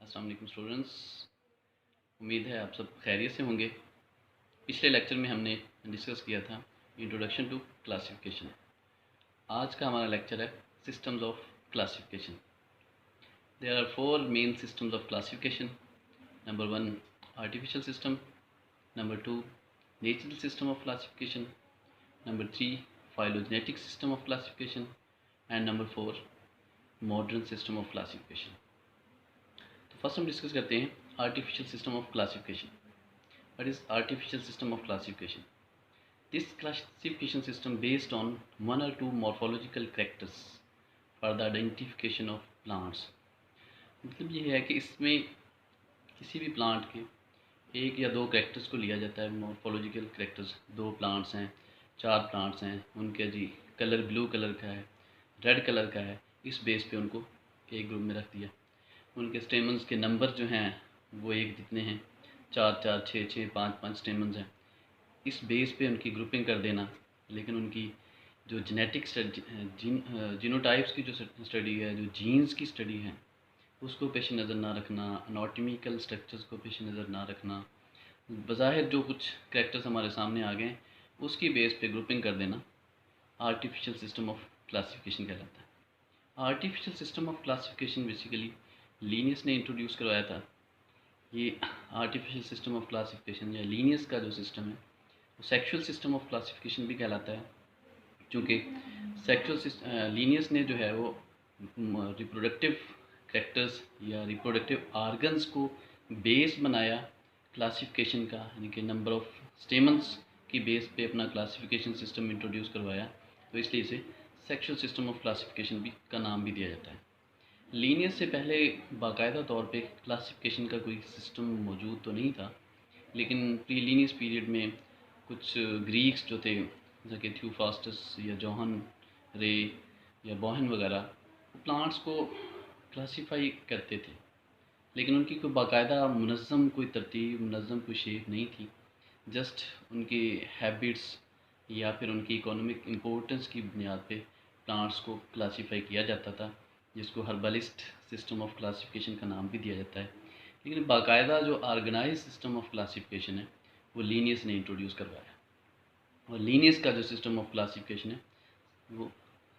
अस्सलाम वालेकुम स्टूडेंट्स। उम्मीद है आप सब खैरियत से होंगे। पिछले लेक्चर में हमने डिस्कस किया था इंट्रोडक्शन टू क्लासिफिकेशन। आज का हमारा लेक्चर है systems of classification. There are four main systems of classification. Number 1 artificial system, number 2 natural system of classification, number 3 phylogenetic system of classification and number 4 modern system of classification. तो first हम discuss करते हैं artificial system of classification. What is artificial system of classification? This classification system based on one or two morphological characters for the identification of plants। मतलब ये है कि इसमें किसी भी प्लांट के एक या दो कैरेक्टर्स को लिया जाता है। मॉर्फोलॉजिकल कैरेक्टर्स, दो प्लांट्स हैं, चार प्लांट्स हैं, उनके जी कलर ब्लू कलर का है, रेड कलर का है, इस बेस पे उनको एक ग्रुप में रख दिया। उनके स्टेमन्स के नंबर जो हैं वो एक जितने हैं, 4 4 6 6 5 5 स्टेमन्स हैं, इस बेस पे उनकी ग्रुपिंग कर देना। लेकिन उनकी जो जेनेटिक जीनोटाइप्स की जो स्टडी है, जो जीन्स की स्टडी है, उसको पेश नज़र ना रखना, अनाटॉमिकल स्ट्रक्चर्स को पेश नज़र ना रखना, बज़ाहिर जो कुछ कैरेक्टर्स हमारे सामने आ गए उसकी बेस पे ग्रुपिंग कर देना, आर्टिफिशियल सिस्टम ऑफ क्लासिफिकेशन कहलाता है। Artificial system of classification basically Linnaeus ने इंट्रोड्यूस करवाया था। ये आर्टिफिशियल सिस्टम ऑफ क्लासिफिकेशन या लीनियस का जो सिस्टम है वो सेक्सुअल सिस्टम ऑफ क्लासिफिकेशन भी कहलाता है, क्योंकि लीनियस ने जो है वो रिप्रोडक्टिव कैरेक्टर्स या रिप्रोडक्टिव आर्गन्स को बेस बनाया क्लासिफिकेशन का, यानी कि नंबर ऑफ स्टेमन्स की बेस पे अपना क्लासिफिकेशन सिस्टम इंट्रोड्यूस करवाया। तो इसलिए इसे सेक्सुअल सिस्टम ऑफ क्लासिफिकेशन भी का नाम भी दिया जाता है। लीनियस से पहले बाकायदा तौर पे क्लासिफिकेशन का कोई सिस्टम मौजूद तो नहीं था, लेकिन प्री लीनियस पीरियड में कुछ ग्रीक्स जो थे, जैसे कि थ्यूफास्टस या जॉहन रे या बोहन वगैरह, प्लांट्स को क्लासीफाई करते थे, लेकिन उनकी कोई बाकायदा मुनज़्ज़म कोई तरतीब, मुनज़्ज़म कोई शेप नहीं थी। जस्ट उनकी हैबिट्स या फिर उनकी इकोनॉमिक इम्पोर्टेंस की बुनियाद पे प्लांट्स को क्लासीफाई किया जाता था, जिसको हर्बलिस्ट सिस्टम ऑफ क्लासिफिकेशन का नाम भी दिया जाता है। लेकिन बाकायदा जो ऑर्गेनाइज सिस्टम ऑफ क्लासिफिकेशन है वो लीनियस ने इंट्रोड्यूस करवाया। और लीनियस का जो सिस्टम ऑफ क्लासिफिकेशन है वो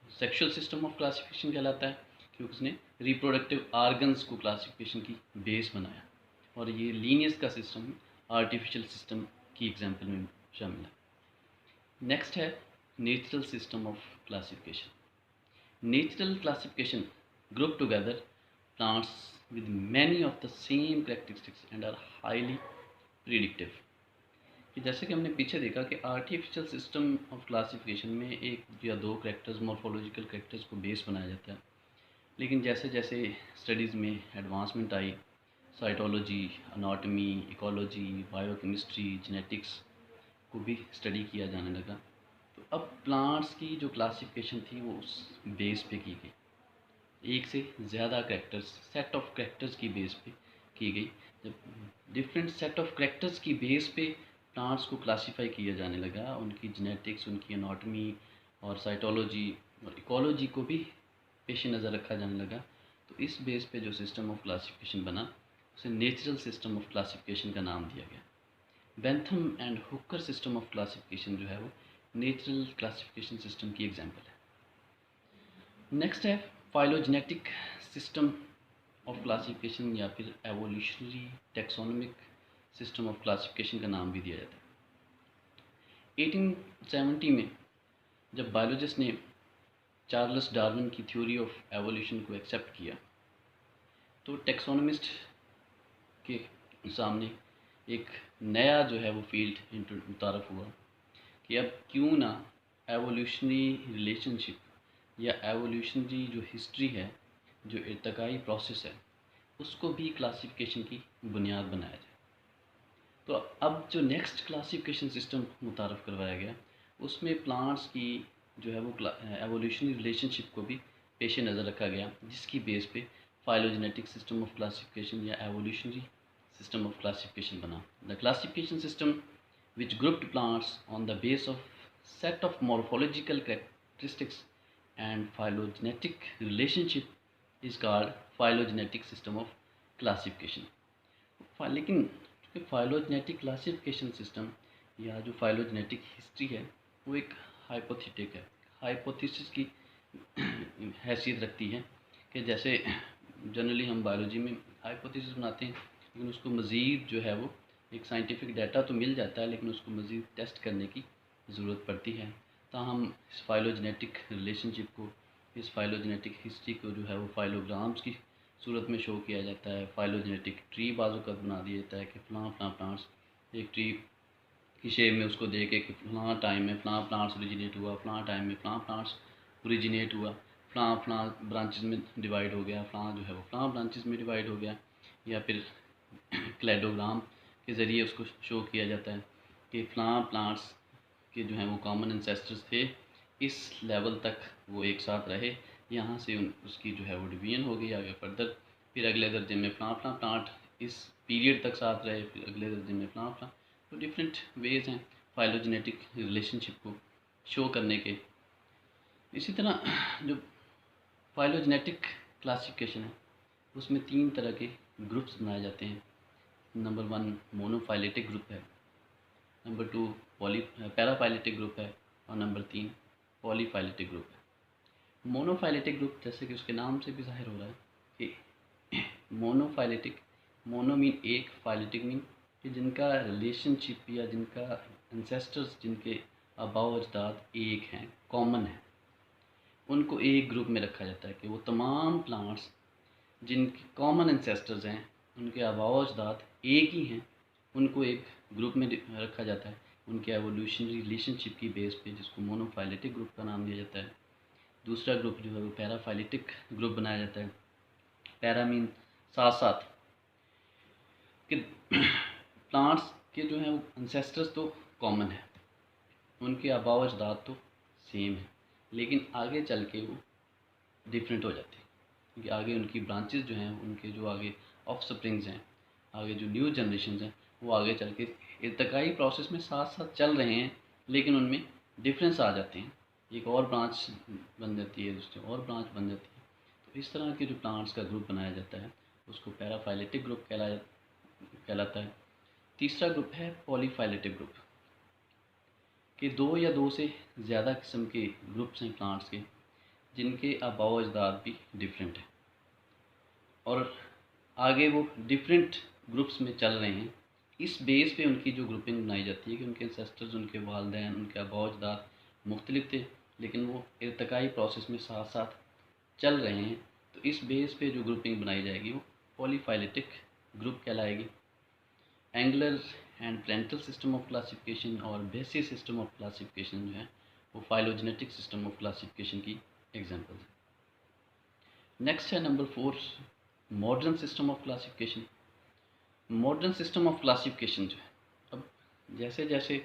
सेक्सुअल सिस्टम ऑफ क्लासिफिकेशन कहलाता है, क्योंकि उसने रिप्रोडक्टिव आर्गन्स को क्लासिफिकेशन की बेस बनाया। और ये लीनियस का सिस्टम आर्टिफिशियल सिस्टम की एग्जाम्पल में शामिल है। नेक्स्ट है natural system of classification. Natural classification group together plants with many of the same characteristics and are highly predictive। कि जैसे कि हमने पीछे देखा कि आर्टिफिशियल सिस्टम ऑफ क्लासिफिकेशन में एक या दो कैरेक्टर्स, मॉर्फोलॉजिकल कैरेक्टर्स को बेस बनाया जाता है, लेकिन जैसे जैसे स्टडीज़ में एडवांसमेंट आई, cytology, anatomy, ecology, biochemistry, genetics को भी स्टडी किया जाने लगा, तो अब प्लांट्स की जो क्लासिफिकेशन थी वो उस बेस पे की गई। एक से ज़्यादा कैरेक्टर्स, सेट ऑफ कैरेक्टर्स की बेस पे की गई। जब डिफरेंट सेट ऑफ कैरेक्टर्स की बेस पे प्लांट्स को क्लासीफाई किया जाने लगा, उनकी जेनेटिक्स, उनकी एनाटॉमी और साइटोलॉजी और इकोलॉजी को भी पेश नज़र रखा जाने लगा, तो इस बेस पे जो सिस्टम ऑफ क्लासिफिकेशन बना उसे नेचुरल सिस्टम ऑफ क्लासिफिकेशन का नाम दिया गया। Bentham and Hooker system of classification जो है वो नेचुरल क्लासिफिकेशन सिस्टम की एग्जांपल है। नेक्स्ट है फाइलोजेनेटिक सिस्टम ऑफ क्लासिफिकेशन या फिर evolutionary taxonomic system of classification का नाम भी दिया जाता है। 1870 में जब बायोलॉजिस्ट ने चार्ल्स डार्विन की थ्योरी ऑफ एवोल्यूशन को एक्सेप्ट किया, तो टैक्सोनॉमिस्ट के सामने एक नया जो है वो फील्ड मुतारफ़ हुआ कि अब क्यों ना एवोल्यूशनरी रिलेशनशिप या एवोल्यूशनरी जो हिस्ट्री है, जो इर्तकाई प्रोसेस है, उसको भी क्लासिफिकेशन की बुनियाद बनाया जाए। तो अब जो नेक्स्ट क्लासिफिकेशन सिस्टम मुतारफ़ करवाया गया उसमें प्लांट्स की जो है वो एवोल्यूशनरी रिलेशनशिप को भी पेश नज़र रखा गया, जिसकी बेस पे फाइलोजेनेटिक सिस्टम ऑफ क्लासिफिकेशन या एवोल्यूशनरी सिस्टम ऑफ क्लासिफिकेशन बना। The classification system which grouped plants on the base of set of morphological characteristics and phylogenetic relationship is called phylogenetic system of classification. लेकिन चूँकि phylogenetic classification system या जो phylogenetic history है वो एक hypothetic है, hypothesis की हैसियत रखती है कि जैसे जनरली हम बायोलॉजी में हाइपोथेसिस बनाते हैं, लेकिन उसको मज़ीद जो है वो एक साइंटिफिक डाटा तो मिल जाता है, लेकिन उसको मज़ीद टेस्ट करने की ज़रूरत पड़ती है। ताहम इस फाइलोजेनेटिक रिलेशनशिप को, इस फाइलोजेनेटिक हिस्ट्री को जो है वो फाइलोग्राम्स की सूरत में शो किया जाता है। फाइलोजेनेटिक ट्री बाज़-औक़ात बना दिया जाता है कि फ़लाँ प्लांट्स एक ट्री की शेप में उसको दे के कि फ़लाँ टाइम में फ़लाँ प्लांट्स ओरिजिनेट हुआ, फ़लाँ टाइम में फ़लाँ प्लांट्स ओरिजिनेट हुआ, फ़लाँ ब्रांचेस में डिवाइड हो गया, फ़लाँ जो है वो फ़लाँ ब्रांचेस में डिवाइड हो गया। या फिर क्लेडोग्राम के ज़रिए उसको शो किया जाता है कि फ़लाँ प्लांट्स के जो हैं वो कॉमन एंसेस्टर्स थे, इस लेवल तक वो एक साथ रहे, यहाँ से उसकी जो है वो डिवीजन हो गई आगे फर्दर, फिर अगले दर्जे में फ़लाँ प्लांट इस पीरियड तक साथ रहे, फिर अगले दर्जे में फ़लाँ। तो डिफरेंट वेज़ हैं फाइलोजेनेटिक रिलेशनशिप को शो करने के। इसी तरह जो फाइलोजेनेटिक क्लासिफिकेशन है उसमें 3 तरह के ग्रुप्स बनाए जाते हैं। नंबर 1 मोनोफाइलेटिक ग्रुप है, नंबर 2 पैराफाइलेटिक ग्रुप है, और नंबर 3 पॉलीफाइलेटिक ग्रुप है। मोनोफाइलेटिक ग्रुप जैसे कि उसके नाम से भी ज़ाहिर हो रहा है कि मोनोफाइलेटिक, मोनो मीन एक, फाइलेटिक मीन कि जिनका रिलेशनशिप या जिनका एंसेस्टर्स, जिनके आबाओ अजदाद एक हैं, कॉमन है, उनको एक ग्रुप में रखा जाता है कि वो तमाम प्लांट्स जिनके कॉमन एंसेस्टर्स हैं, उनके आबाओ अजदाद एक ही हैं, उनको एक ग्रुप में रखा जाता है उनके एवोल्यूशनरी रिलेशनशिप की बेस पे, जिसको मोनोफाइलेटिक ग्रुप का नाम दिया जाता है। दूसरा ग्रुप जो है वो पैराफाइलेटिक ग्रुप बनाया जाता है। पैरा मीन साथ साथ कि प्लांट्स के जो हैं वो एंसेस्टर्स तो कॉमन है, उनके आबाओ अजदाद तो सेम है, लेकिन आगे चल के वो डिफरेंट हो जाते हैं, क्योंकि आगे उनकी ब्रांचेस जो हैं, उनके जो आगे ऑफ स्प्रिंग्स हैं, आगे जो न्यू जनरेशन हैं, वो आगे चल के इर्तिकाई प्रोसेस में साथ साथ चल रहे हैं, लेकिन उनमें डिफरेंस आ जाते हैं। एक और ब्रांच बन जाती है, दूसरी और ब्रांच बन जाती है। तो इस तरह के जो प्लांट्स का ग्रुप बनाया जाता है उसको पैराफाइलेटिक ग्रुप कहलाता है। तीसरा ग्रुप है पॉलीफाइलेटिक ग्रुप, कि 2 या 2 से ज़्यादा किस्म के ग्रुप्स हैं प्लांट्स के, जिनके आबाओ अजदाद भी डिफरेंट हैं और आगे वो डिफरेंट ग्रुप्स में चल रहे हैं। इस बेस पे उनकी जो ग्रुपिंग बनाई जाती है कि उनके एंसेस्टर्स, उनके वालिदैन, उनके आबाओ अजदाद मुख्तलिफ थे, लेकिन वो इर्तिकाई प्रोसेस में साथ साथ चल रहे हैं। तो इस बेस पे जो ग्रुपिंग बनाई जाएगी वो पॉलीफाइलेटिक ग्रुप कहलाएगी। Engler and Prantl system of classification और बेसिस सिस्टम ऑफ क्लासिफिकेशन जो है वो फाइलोजेनेटिक सिस्टम ऑफ क्लासिफिकेशन की एग्जांपल्स हैं। नेक्स्ट है number 4 modern system of classification. Modern system of classification जो है, अब जैसे जैसे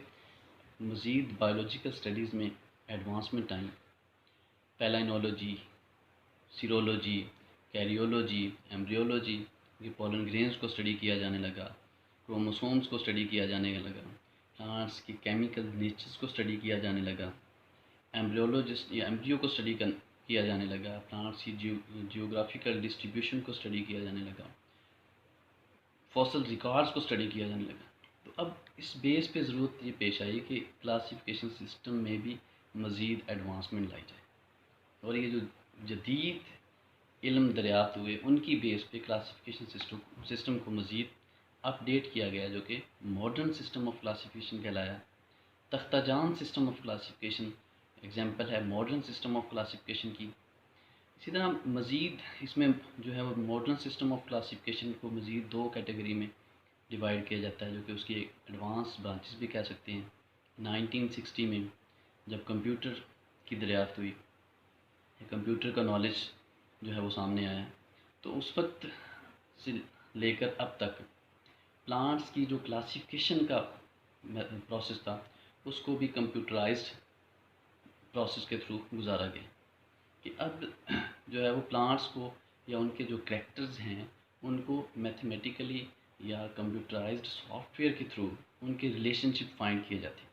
मज़ीद बायोलॉजिकल स्टडीज़ में एडवांसमेंट आई, पैलाइनोलॉजी, सीरोलॉजी, कैरियोलॉजी, एम्ब्रियोलॉजी, ये पोलन ग्रेन्स को स्टडी किया जाने लगा, क्रोमोसोम्स को स्टडी किया जाने लगा, प्लांट्स की केमिकल नेचर्स को स्टडी किया जाने लगा, एम्ब्रियोलॉजिस्ट या एम्ब्रियो को स्टडी किया जाने लगा, प्लांट्स की जियोग्राफिकल डिस्ट्रीब्यूशन को स्टडी किया जाने लगा, फॉसल रिकॉर्ड्स को स्टडी किया जाने लगा। तो अब इस बेस पे ज़रूरत ये पेश आई कि क्लासिफिकेशन सिस्टम में भी मज़ीद एडवांसमेंट लाई जाए, और ये जो जदीद इल्म दरियाफ्त हुए उनकी बेस पे क्लासिफिकेशन सिस्टम को मज़ीद अपडेट किया गया, जो कि मॉडर्न सिस्टम ऑफ क्लासिफिकेशन कहलाया। तख्ताजान सिस्टम ऑफ क्लासिफिकेशन एग्जांपल है मॉडर्न सिस्टम ऑफ क्लासिफिकेशन की। इसी तरह मज़ीद इसमें जो है वो मॉडर्न सिस्टम ऑफ क्लासिफिकेशन को मज़ीद 2 कैटेगरी में डिवाइड किया जाता है, जो कि उसकी एडवांस ब्रांचेस भी कह सकते हैं। 1960 में जब कंप्यूटर की दरियाफ्त हुई, कंप्यूटर का नॉलेज जो है वो सामने आया, तो उस वक्त से लेकर अब तक प्लांट्स की जो क्लासिफिकेशन का प्रोसेस था उसको भी कंप्यूटराइज्ड प्रोसेस के थ्रू गुजारा गया, कि अब जो है वो प्लांट्स को या उनके जो करैक्टर्स हैं उनको मैथमेटिकली या कंप्यूटराइज्ड सॉफ्टवेयर के थ्रू उनके रिलेशनशिप फाइंड किए जाते हैं,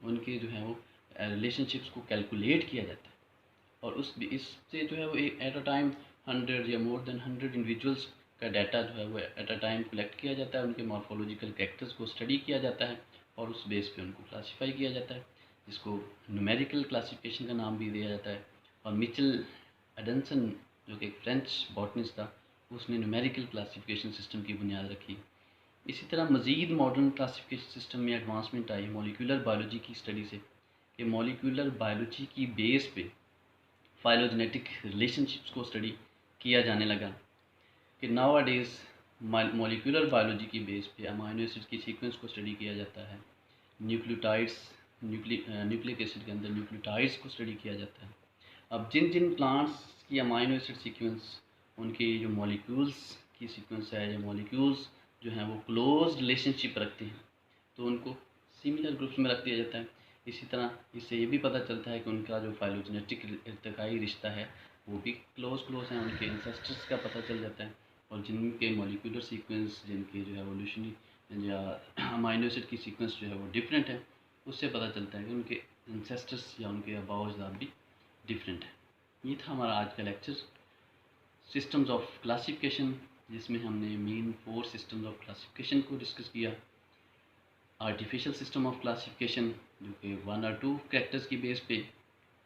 उनके जो है वो रिलेशनशिप्स को कैलकुलेट किया जाता है, और इससे जो है वो एक एट अ टाइम 100 या मोर देन 100 इंडिविजुअल्स का डाटा जो है वो एट अ टाइम कलेक्ट किया जाता है, उनके मॉर्फोलॉजिकल कैरेक्टर्स को स्टडी किया जाता है और उस बेस पे उनको क्लासीफाई किया जाता है, जिसको न्यूमेरिकल क्लासिफिकेशन का नाम भी दिया जाता है। और मिचेल एडमसन जो कि एक फ्रेंच बॉटनिस्ट था, उसने न्यूमेरिकल क्लासिफिकेशन सिस्टम की बुनियाद रखी। इसी तरह मज़ीद मॉडर्न क्लासिफिकेशन सिस्टम में एडवांसमेंट आई मॉलिक्यूलर बायोलॉजी की स्टडी से, कि मॉलिक्यूलर बायोलॉजी की बेस पे फाइलोजेनेटिक रिलेशनशिप्स को स्टडी किया जाने लगा, कि नाउ डेज मॉलिक्यूलर बायोलॉजी की बेस पे अमाइनो एसिड की सीक्वेंस को स्टडी किया जाता है, न्यूक्लियोटाइड्स न्यूक्लिक एसिड के अंदर न्यूक्लियोटाइड्स को स्टडी किया जाता है। अब जिन जिन प्लांट्स की अमाइनो एसिड सीक्वेंस, उनकी जो मॉलिक्यूल्स की सीक्वेंस है या मॉलिक्यूल्स जो हैं वो क्लोज रिलेशनशिप रखते हैं, तो उनको सिमिलर ग्रुप्स में रख दिया जाता है। इसी तरह इससे ये भी पता चलता है कि उनका जो फाइलोजेनेटिक इर्तिकाई रिश्ता है वो भी क्लोज हैं, उनके इंसेस्टर्स का पता चल जाता है। और जिनके मॉलिक्यूलर सीक्वेंस, जिनके जो है एवोल्यूशनरी या अमाइनो एसिड की सीक्वेंस जो है वो डिफरेंट है, उससे पता चलता है कि उनके इंसेस्टर्स या उनके आबाओ भी डिफरेंट है। ये था हमारा आज का लेक्चर, सिस्टम्स ऑफ क्लासिफिकेशन, जिसमें हमने मेन 4 सिस्टम्स ऑफ क्लासिफिकेशन को डिस्कस किया। आर्टिफिशियल सिस्टम ऑफ क्लासिफिकेशन जो कि 1 और 2 कैरेक्टर्स की बेस पे,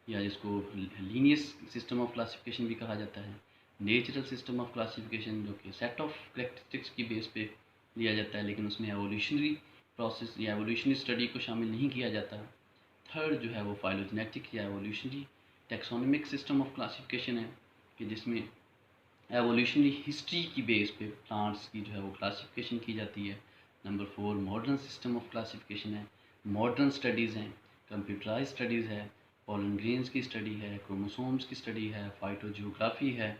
या जिसको लीनियस सिस्टम ऑफ क्लासिफिकेशन भी कहा जाता है। नेचुरल सिस्टम ऑफ क्लासिफिकेशन जो कि सेट ऑफ कैरेक्टरिस्टिक्स की बेस पे लिया जाता है, लेकिन उसमें एवोल्यूशनरी प्रोसेस या एवोल्यूशनरी स्टडी को शामिल नहीं किया जाता। थर्ड जो है वो फाइलोजेनेटिक या evolutionary taxonomic system of classification है, कि जिसमें एवोल्यूशनरी हिस्ट्री की बेस पे प्लांट्स की जो है वो क्लासिफिकेशन की जाती है। Number 4 modern system of classification है, मॉडर्न स्टडीज़ हैं, कंप्यूटराइज स्टडीज़ है, पॉलन ग्रेन्स की स्टडी है, क्रोमोसोम्स की स्टडी है, फाइटोजियोग्राफी है,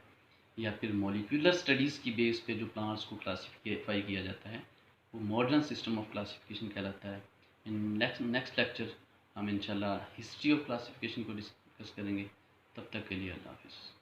या फिर मॉलिक्यूलर स्टडीज़ की बेस पे जो प्लांट्स को क्लासीफाई किया जाता है वो मॉडर्न सिस्टम ऑफ क्लासिफिकेशन कहलाता है। इन नेक्स्ट लेक्चर हम इंशाल्लाह हिस्ट्री ऑफ क्लासिफिकेशन को डिस्कस करेंगे। तब तक के लिए अल्लाह हाफिज़।